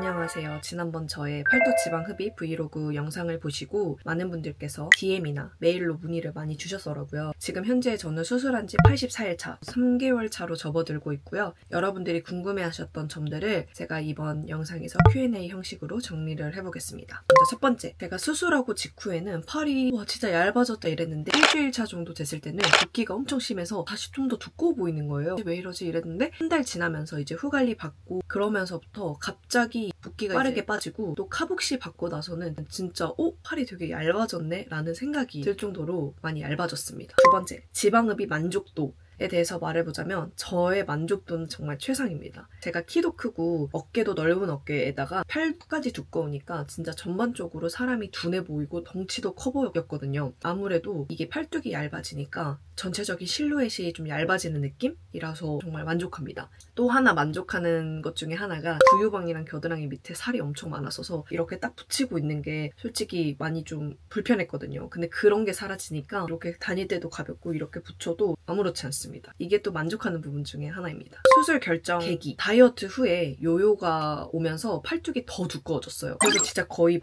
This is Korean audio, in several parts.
안녕하세요. 지난번 저의 팔뚝 지방 흡입 브이로그 영상을 보시고 많은 분들께서 DM이나 메일로 문의를 많이 주셨더라고요. 지금 현재 저는 수술한 지 84일 차, 3개월 차로 접어들고 있고요. 여러분들이 궁금해하셨던 점들을 제가 이번 영상에서 Q&A 형식으로 정리를 해보겠습니다. 먼저 첫 번째, 제가 수술하고 직후에는 팔이 진짜 얇아졌다 이랬는데 일주일 차 정도 됐을 때는 붓기가 엄청 심해서 다시 좀 더 두꺼워 보이는 거예요. 왜 이러지 이랬는데 한 달 지나면서 이제 후관리 받고 그러면서부터 갑자기 붓기가 빠르게 빠지고 또 카복시 받고 나서는 진짜 팔이 되게 얇아졌네 라는 생각이 들 정도로 많이 얇아졌습니다. 두 번째, 지방흡입 만족도에 대해서 말해보자면 저의 만족도는 정말 최상입니다. 제가 키도 크고 어깨도 넓은 어깨에다가 팔까지 두꺼우니까 진짜 전반적으로 사람이 둔해 보이고 덩치도 커 보였거든요. 아무래도 이게 팔뚝이 얇아지니까 전체적인 실루엣이 좀 얇아지는 느낌이라서 정말 만족합니다. 또 하나 만족하는 것 중에 하나가 부유방이랑 겨드랑이 밑에 살이 엄청 많았어서 이렇게 딱 붙이고 있는 게 솔직히 많이 좀 불편했거든요. 근데 그런 게 사라지니까 이렇게 다닐 때도 가볍고 이렇게 붙여도 아무렇지 않습니다. 이게 또 만족하는 부분 중에 하나입니다. 수술 결정 계기, 다이어트 후에 요요가 오면서 팔뚝이 더 두꺼워졌어요. 그래서 진짜 거의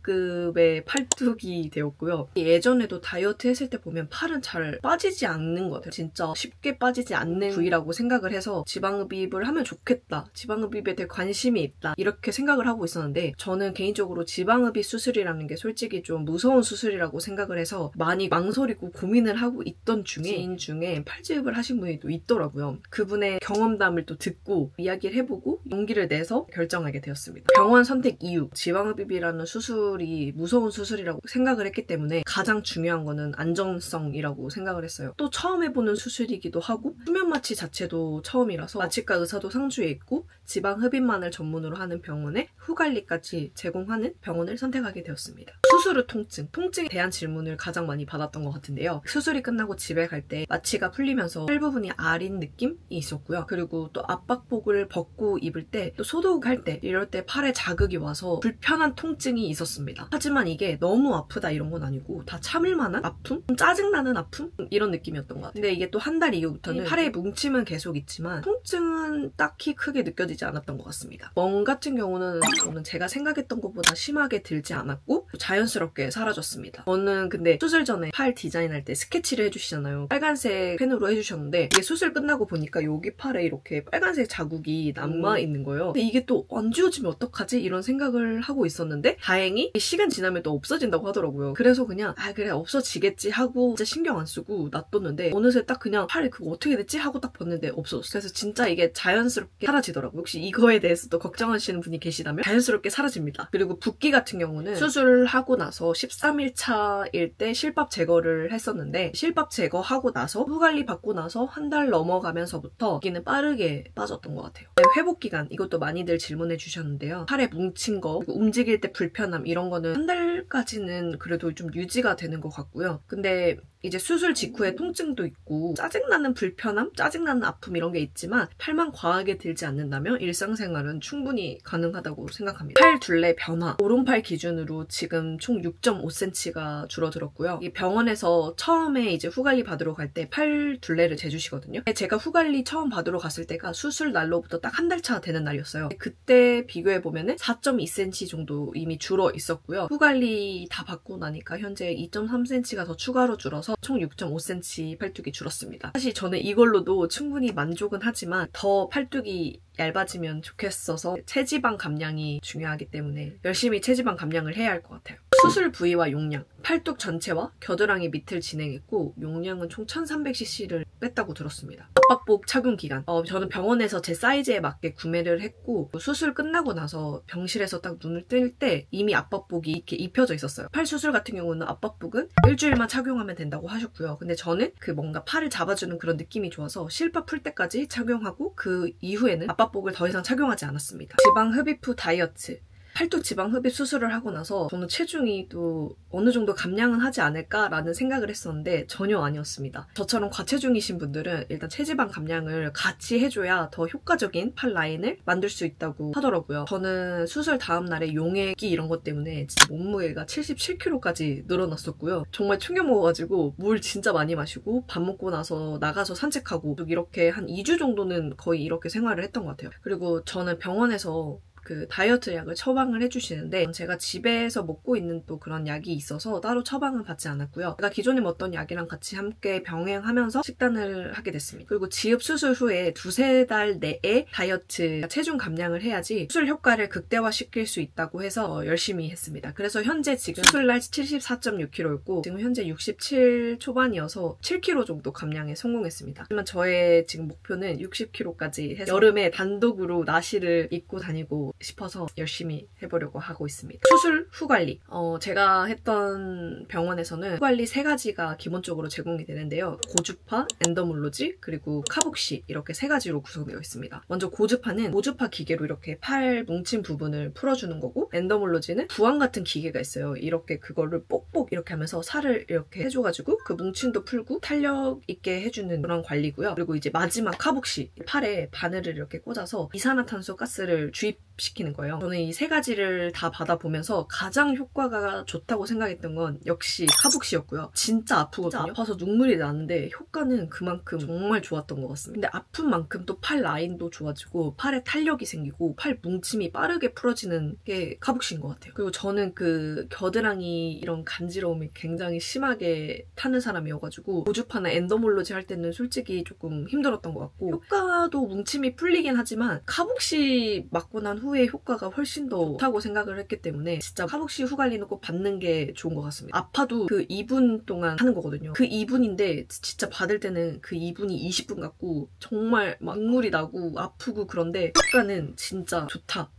마동석급의 팔뚝이 되었고요. 예전에도 다이어트 했을 때 보면 팔은 잘 빠지지 않는 것 같아요. 진짜 쉽게 빠지지 않는 부위라고 생각을 해서 지방흡입을 하면 좋겠다, 지방흡입에 대해 관심이 있다 이렇게 생각을 하고 있었는데 저는 개인적으로 지방흡입 수술이라는 게 솔직히 좀 무서운 수술이라고 생각을 해서 많이 망설이고 고민을 하고 있던 중에 지인 중에 팔지흡을 하신 분이 또 있더라고요. 그분의 경험담을 또 듣고 이야기를 해보고 용기를 내서 결정하게 되었습니다. 병원 선택 이유, 지방흡입이라는 수술이 무서운 수술이라고 생각을 했기 때문에 가장 중요한 거는 안정성이라고 생각을 했어요. 또 처음 해보는 수술이기도 하고 수면 마취 자체도 처음이라서 마취과 의사도 상주에 있고 지방 흡입만을 전문으로 하는 병원에 후관리까지 제공하는 병원을 선택하게 되었습니다. 수술 후 통증에 대한 질문을 가장 많이 받았던 것 같은데요. 수술이 끝나고 집에 갈 때 마취가 풀리면서 팔 부분이 아린 느낌이 있었고요. 그리고 또 압박복을 벗고 입을 때 또 소독할 때 이럴 때 팔에 자극이 와서 불편한 통증이 있었습니다. 하지만 이게 너무 아프다 이런 건 아니고 다 참을 만한 아픔? 짜증나는 아픔? 이런 느낌이었던 것 같아요. 근데 이게 또 한 달 이후부터는 팔에 뭉침은 계속 있지만 통증은 딱히 크게 느껴지지 않았던 것 같습니다. 멍 같은 경우는 저는 제가 생각했던 것보다 심하게 들지 않았고 자연스럽게 사라졌습니다. 저는 근데 수술 전에 팔 디자인할 때 스케치를 해주시잖아요. 빨간색 펜으로 해주셨는데 이게 수술 끝나고 보니까 여기 팔에 이렇게 빨간색 자국이 남아있는 거예요. 근데 이게 또 안 지워지면 어떡하지? 이런 생각을 하고 있었는데 다행히 시간 지나면 또 없어진다고 하더라고요. 그래서 그냥 그래 없어지겠지 하고 진짜 신경 안 쓰고 놔뒀는데 어느새 딱 그냥 팔에 그거 어떻게 됐지? 하고 딱 봤는데 없어졌어요. 그래서 진짜 이게 자연스럽게 사라지더라고요. 혹시 이거에 대해서도 걱정하시는 분이 계시다면 자연스럽게 사라집니다. 그리고 붓기 같은 경우는 수술하고 나서 13일 차일 때 실밥 제거를 했었는데 실밥 제거하고 나서 후관리 받고 나서 한 달 넘어가면서부터 붓기는 빠르게 빠졌던 것 같아요. 회복 기간, 이것도 많이들 질문해 주셨는데요. 팔에 뭉친 거, 그리고 움직일 때 불편함 이런 거는 한 달까지는 그래도 좀 유지가 되는 것 같고요. 근데 이제 수술 직후에 통증도 있고 짜증나는 불편함, 짜증나는 아픔 이런 게 있지만 팔만 과하게 들지 않는다면 일상생활은 충분히 가능하다고 생각합니다. 팔 둘레 변화, 오른팔 기준으로 지금 총 6.5cm가 줄어들었고요. 이 병원에서 처음에 이제 후관리 받으러 갈 때 팔 둘레를 재주시거든요. 제가 후관리 처음 받으러 갔을 때가 수술 날로부터 딱 한 달 차 되는 날이었어요. 그때 비교해보면 4.2cm 정도 이미 줄어 있었고요. 후관리 다 받고 나니까 현재 2.3cm가 더 추가로 줄어서 총 6.5cm 팔뚝이 줄었습니다. 사실 저는 이걸로도 충분히 만족은 하지만 더 팔뚝이 얇아지면 좋겠어서 체지방 감량이 중요하기 때문에 열심히 체지방 감량을 해야 할 것 같아요. 수술 부위와 용량, 팔뚝 전체와 겨드랑이 밑을 진행했고 용량은 총 1300cc를 뺐다고 들었습니다. 압박복 착용 기간, 저는 병원에서 제 사이즈에 맞게 구매를 했고 수술 끝나고 나서 병실에서 딱 눈을 뜰 때 이미 압박복이 이렇게 입혀져 있었어요. 팔 수술 같은 경우는 압박복은 일주일만 착용하면 된다고 하셨고요. 근데 저는 그 뭔가 팔을 잡아주는 그런 느낌이 좋아서 실밥 풀 때까지 착용하고 그 이후에는 압박복을 더 이상 착용하지 않았습니다. 지방 흡입 후 다이어트, 팔뚝 지방 흡입 수술을 하고 나서 저는 체중이 또 어느 정도 감량은 하지 않을까라는 생각을 했었는데 전혀 아니었습니다. 저처럼 과체중이신 분들은 일단 체지방 감량을 같이 해줘야 더 효과적인 팔 라인을 만들 수 있다고 하더라고요. 저는 수술 다음 날에 용액이 이런 것 때문에 진짜 몸무게가 77kg까지 늘어났었고요. 정말 충격 먹어가지고 물 진짜 많이 마시고 밥 먹고 나서 나가서 산책하고 이렇게 한 2주 정도는 거의 이렇게 생활을 했던 것 같아요. 그리고 저는 병원에서 그 다이어트 약을 처방을 해주시는데 제가 집에서 먹고 있는 또 그런 약이 있어서 따로 처방은 받지 않았고요. 제가 기존에 먹던 약이랑 같이 함께 병행하면서 식단을 하게 됐습니다. 그리고 지읍 수술 후에 2~3달 내에 다이어트 체중 감량을 해야지 수술 효과를 극대화시킬 수 있다고 해서 열심히 했습니다. 그래서 현재 지금 수술날 74.6kg였고 지금 현재 67 초반이어서 7kg 정도 감량에 성공했습니다. 하지만 저의 지금 목표는 60kg까지 해서 여름에 단독으로 나시를 입고 다니고 싶어서 열심히 해보려고 하고 있습니다. 수술 후 관리. 제가 했던 병원에서는 후 관리 3가지가 기본적으로 제공이 되는데요. 고주파, 엔더몰로지, 그리고 카복시 이렇게 3가지로 구성되어 있습니다. 먼저 고주파는 고주파 기계로 이렇게 팔 뭉친 부분을 풀어주는 거고, 엔더몰로지는 부항 같은 기계가 있어요. 이렇게 그거를 뽁뽁 이렇게 하면서 살을 이렇게 해줘가지고 그 뭉침도 풀고 탄력 있게 해주는 그런 관리고요. 그리고 이제 마지막 카복시, 팔에 바늘을 이렇게 꽂아서 이산화탄소 가스를 주입시키는 거예요. 저는 이 3가지를 다 받아보면서 가장 효과가 좋다고 생각했던 건 역시 카복시였고요. 진짜 아프거든요. 진짜 아파서 눈물이 나는데 효과는 그만큼 정말 좋았던 것 같습니다. 근데 아픈 만큼 또 팔 라인도 좋아지고 팔에 탄력이 생기고 팔 뭉침이 빠르게 풀어지는 게 카복시인 것 같아요. 그리고 저는 그 겨드랑이 이런 간지러움이 굉장히 심하게 타는 사람이어가지고 고주파나 엔더몰로지 할 때는 솔직히 조금 힘들었던 것 같고, 효과도 뭉침이 풀리긴 하지만 카복시 맞고 난 후에 효과가 훨씬 더 좋다고 생각을 했기 때문에 진짜 카복시 후 관리는 꼭 받는 게 좋은 것 같습니다. 아파도 그 2분 동안 하는 거거든요. 그 2분인데 진짜 받을 때는 그 2분이 20분 같고 정말 막 눈물이 나고 아프고 그런데 효과는 진짜 좋다.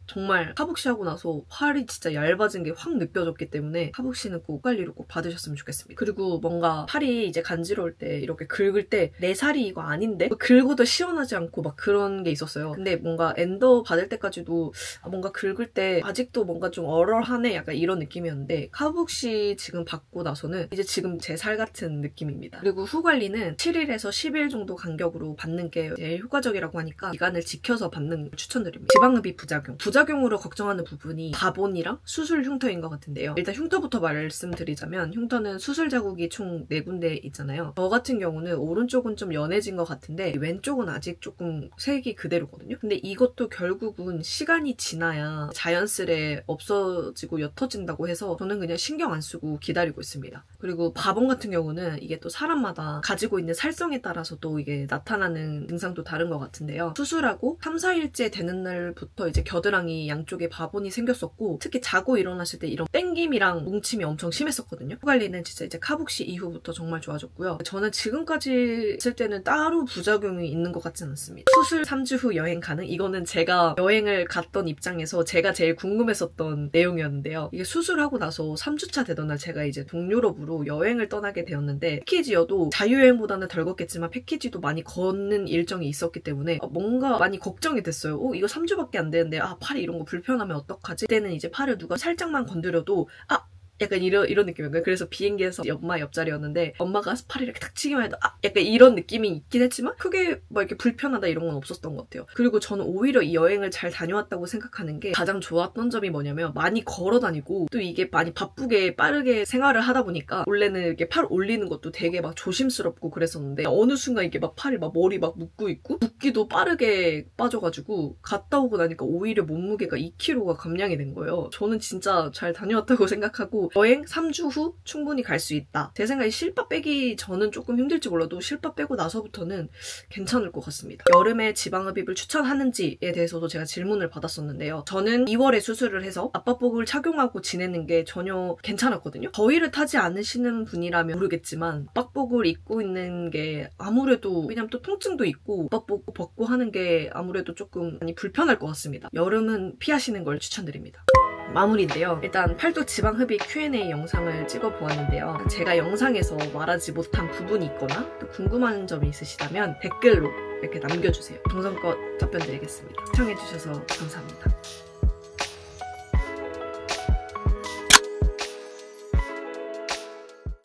정말 카복시 하고 나서 팔이 진짜 얇아진 게 확 느껴졌기 때문에 카복시는 꼭 관리를 꼭 받으셨으면 좋겠습니다. 그리고 뭔가 팔이 이제 간지러울 때 이렇게 긁을 때 내 살이 이거 아닌데? 긁어도 시원하지 않고 막 그런 게 있었어요. 근데 뭔가 엔더 받을 때까지도 뭔가 긁을 때 아직도 뭔가 좀 얼얼하네 약간 이런 느낌이었는데 카복시 지금 받고 나서는 이제 지금 제 살 같은 느낌입니다. 그리고 후 관리는 7일에서 10일 정도 간격으로 받는 게 제일 효과적이라고 하니까 기간을 지켜서 받는 걸 추천드립니다. 지방흡입 부작용으로 걱정하는 부분이 가본이랑 수술 흉터인 것 같은데요. 일단 흉터부터 말씀드리자면 흉터는 수술 자국이 총 4군데 있잖아요. 저 같은 경우는 오른쪽은 좀 연해진 것 같은데 왼쪽은 아직 조금 색이 그대로거든요. 근데 이것도 결국은 시간이 지나야 자연스레 없어지고 옅어진다고 해서 저는 그냥 신경 안 쓰고 기다리고 있습니다. 그리고 바본 같은 경우는 이게 또 사람마다 가지고 있는 살성에 따라서 또 이게 나타나는 증상도 다른 것 같은데요. 수술하고 3~4일째 되는 날부터 이제 겨드랑이 양쪽에 바본이 생겼었고, 특히 자고 일어났을 때 이런 땡김이랑 뭉침이 엄청 심했었거든요. 후 관리는 진짜 이제 카복시 이후부터 정말 좋아졌고요. 저는 지금까지 했을 때는 따로 부작용이 있는 것 같진 않습니다. 수술 3주 후 여행 가능? 이거는 제가 여행을 갔던 입장에서 제가 제일 궁금했었던 내용이었는데요. 이게 수술하고 나서 3주차 되던 날 제가 이제 동유럽으로 여행을 떠나게 되었는데, 패키지여도 자유여행보다는 덜 걷겠지만 패키지도 많이 걷는 일정이 있었기 때문에 뭔가 많이 걱정이 됐어요. 이거 3주밖에 안 되는데 팔이 이런 거 불편하면 어떡하지? 그때는 이제 팔을 누가 살짝만 건드려도 약간 이런 느낌이었거든요. 그래서 비행기에서 엄마 옆자리였는데 엄마가 팔을 이렇게 탁 치기만 해도 약간 이런 느낌이 있긴 했지만 크게 막 이렇게 불편하다 이런 건 없었던 것 같아요. 그리고 저는 오히려 이 여행을 잘 다녀왔다고 생각하는 게 가장 좋았던 점이 뭐냐면 많이 걸어 다니고 또 이게 많이 바쁘게 빠르게 생활을 하다 보니까 원래는 이렇게 팔 올리는 것도 되게 막 조심스럽고 그랬었는데 어느 순간 이게 막 팔이 막 머리 막 묶고 있고 붓기도 빠르게 빠져가지고 갔다 오고 나니까 오히려 몸무게가 2kg가 감량이 된 거예요. 저는 진짜 잘 다녀왔다고 생각하고 여행 3주 후 충분히 갈 수 있다. 제 생각에 실밥 빼기 저는 조금 힘들지 몰라도 실밥 빼고 나서부터는 괜찮을 것 같습니다. 여름에 지방흡입을 추천하는지에 대해서도 제가 질문을 받았었는데요. 저는 2월에 수술을 해서 압박복을 착용하고 지내는 게 전혀 괜찮았거든요. 더위를 타지 않으시는 분이라면 모르겠지만 압박복을 입고 있는 게 아무래도 왜냐면 또 통증도 있고 압박복 벗고 하는 게 아무래도 조금 많이 불편할 것 같습니다. 여름은 피하시는 걸 추천드립니다. 마무리인데요. 일단 팔도 지방흡입 Q&A 영상을 찍어보았는데요. 제가 영상에서 말하지 못한 부분이 있거나 또 궁금한 점이 있으시다면 댓글로 이렇게 남겨주세요. 정성껏 답변 드리겠습니다. 시청해주셔서 감사합니다.